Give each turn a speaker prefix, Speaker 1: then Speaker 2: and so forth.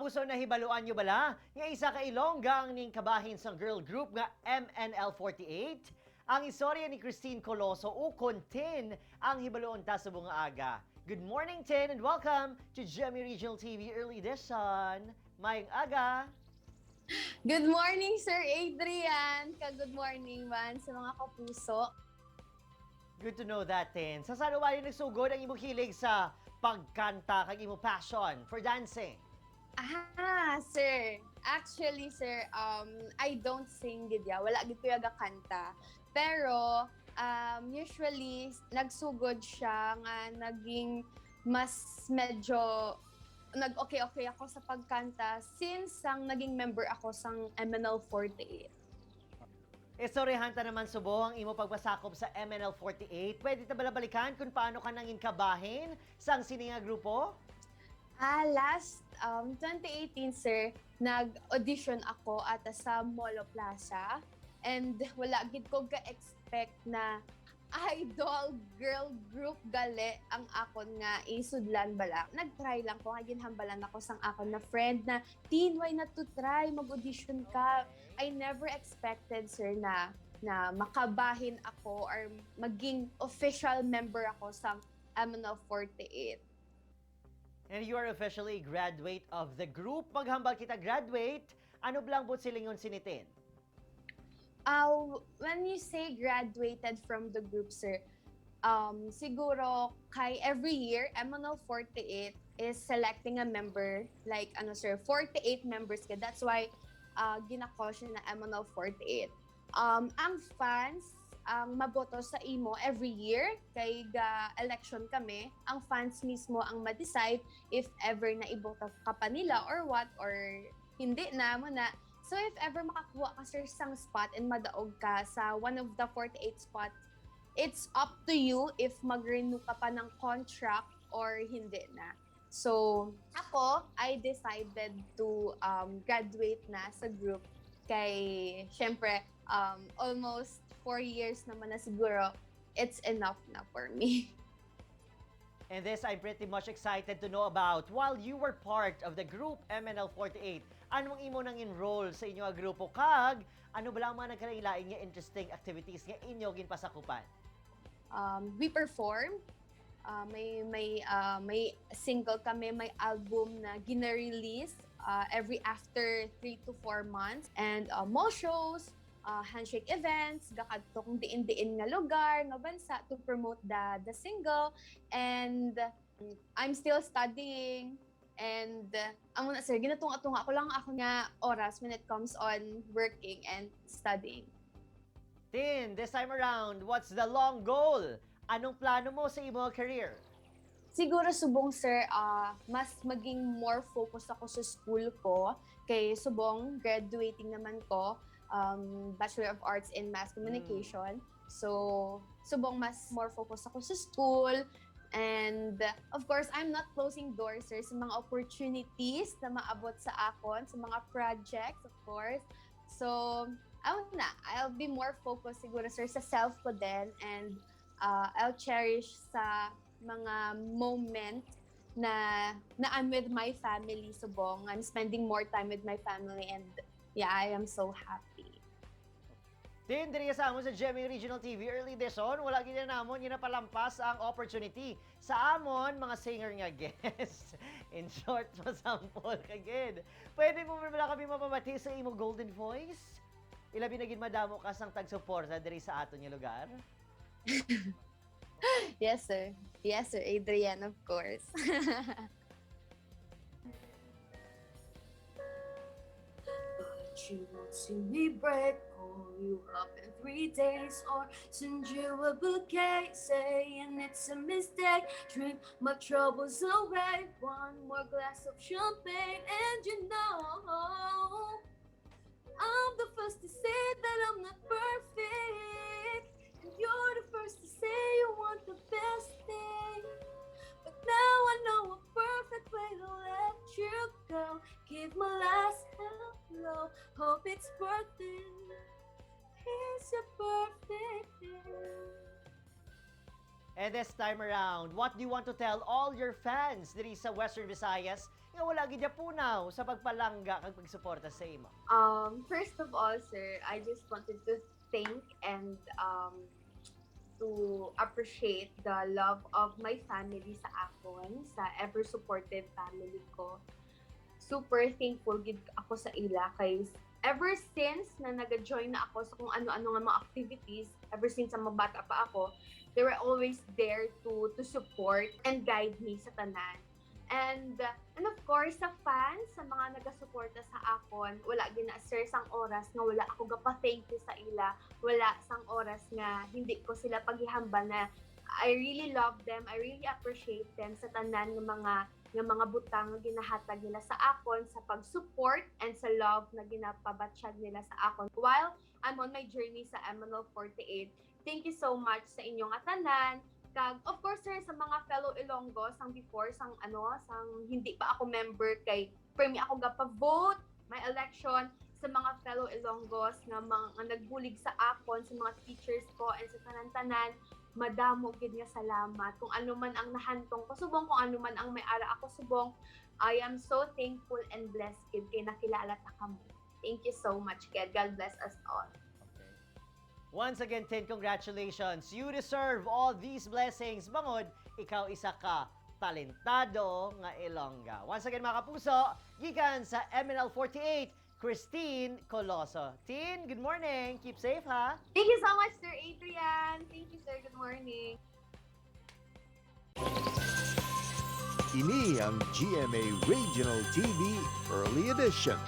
Speaker 1: Kapuso na hibaluan nyo bala, nga isa ka Ilongga ang ning kabahin sa girl group nga MNL48. Ang istorya ni Christine Coloso ukon Tin ang hibaluon ta sa bunga aga. Good morning, Tin, and welcome to Gemi Regional TV Early Edition. Mayang aga.
Speaker 2: Good morning, Sir Adrian! Good morning man sa mga kapuso.
Speaker 1: Good to know that, Tin. Sa sanuwali nagsugod ang imong hilig sa pagkanta kag imong passion for dancing.
Speaker 2: Sir. Actually, sir, I don't sing gid ya. Wala gid ko yaga kanta. Pero, usually, nagsugod siya nga naging mas medyo nag-okay ako sa pagkanta since ang naging member ako sang MNL48.
Speaker 1: Istoryahan ta naman subo ang imo pagbasakop sa MNL48. Pwede ta balabalikan kung paano ka nanging kabahin sa ang sininga grupo?
Speaker 2: Last 2018, sir, nag-audition ako at sa Molo Plaza. And wala gid ko ga-expect na idol girl group gali ang akon nga isudlan bala. Nag-try lang ko, ginhambalan ako sang akon na friend na, "Tin, why not to try? Mag-audition ka." I never expected, sir, na makabahin ako or maging official member ako sa MNL48.
Speaker 1: And you are officially a graduate of the group. Maghambal kita graduate, ano blang bot silingon sinitin?
Speaker 2: When you say graduated from the group, sir, siguro kay every year, MNL48 is selecting a member, like, 48 members ka. That's why, ginako siya na MNL48. Ang fans, ang maboto sa imo every year, kay election kami, ang fans mismo ang ma-decide if ever na iboto ka pa nila or what, or hindi na mo na. So if ever makakuha ka, sir, sang spot and madaog ka sa one of the 48 spots, it's up to you if mag-renew ka pa ng contract or hindi na. So ako, I decided to graduate na sa group kay, syempre, almost 4 years naman na siguro, it's enough na for me.
Speaker 1: And this I'm pretty much excited to know about. While you were part of the group MNL48, anong imo nang enroll sa inyo nga grupo kag ano ba lang mga nagkalain nga interesting activities nga inyo ginpasakupan?
Speaker 2: We perform. May single kami, may album na gina-release every after 3 to 4 months. And more shows, handshake events, gakadto kung diin-diin nga lugar, nga bansa to promote the single. And I'm still studying. And ang muna, sir, ginatunga-tunga ko lang ako nga oras when it comes on working and studying.
Speaker 1: Tin, this time around, what's the long goal? Anong plano mo sa imong career?
Speaker 2: Siguro subong, sir, mas maging more focus ako sa school ko. Kay subong, graduating naman ko, Bachelor of Arts in Mass Communication. So, subong mas more focus ako sa school. And of course, I'm not closing doors, sir, sa mga opportunities na maabot sa akon, sa mga projects, of course. So, I'll be more focused siguro, sir, sa self ko din, and I'll cherish sa mga moment na I'm with my family, subong. I'm spending more time with my family, and yeah, I am so happy.
Speaker 1: Tin, diri sa amon sa Gemi Regional TV Early Edition, wala gid namon yun na palampas ang opportunity sa amon mga singer nga guest. In short, masample kagid. Pwede mo ba kami mapamati sa imo golden voice? Ilabi na gid madamo ka sang tagsuporta diri sa aton nga lugar.
Speaker 2: Yes, sir. Yes, sir, Adrian, of course.
Speaker 3: But you won't see me break, call you up in 3 days, or send you a bouquet saying it's a mistake. Drink my troubles away, one more glass of champagne, and you know I'm the first to say that I'm not perfect. And you're the first to say you want the best thing. But now I know a perfect way to let you go. Give my last hello, hope it's worth it. Here's your perfect day.
Speaker 1: And this time around, what do you want to tell all your fans diri sa Western Visayas nga wala gid punaw sa pagpalangga kag pagsuporta sa imo.
Speaker 2: First of all, sir, I just wanted to thank and to appreciate the love of my family sa akon, sa ever supportive family ko. Super thankful gid ako sa ila kay ever since na nag-join na ako sa kung ano-ano nga mga activities, ever since ang mabata pa ako, they were always there to support and guide me sa tanan. And of course, sa fans, sa mga nagasuporta sa akon, wala gina sir sang oras nga wala ako gapa-thank you sa ila, wala sang oras nga hindi ko sila paghihamba na I really love them, I really appreciate them sa tanan ng mga butang nga ginahatag nila sa akon, sa pag-support and sa love na ginapabatsyag nila sa akon. While I'm on my journey sa MNL48, thank you so much sa inyong atanan. Kag of course sir sa mga fellow Ilonggos sang before sang hindi pa ako member kay permi ako gapa-vote my election sa mga fellow Ilonggos nga mga nagbulig sa akon, sa mga teachers ko and sa tanan-tanan, madamo gid nga salamat kung ano man ang nahantong ko subong, kung ano man ang may ara ako subong. I am so thankful and blessed kid kay nakilala ta kamo. Thank you so much, kid. God bless us all.
Speaker 1: Once again, Tin, congratulations. You deserve all these blessings. Bangod, ikaw isa ka talentado nga Ilongga. Once again, mga kapuso, gikan sa MNL48, Christine Coloso. Tin, good morning. Keep safe, ha?
Speaker 2: Thank you so much, Sir Adrian. Thank you, sir. Good morning.
Speaker 4: Ini ang GMA Regional TV Early Edition.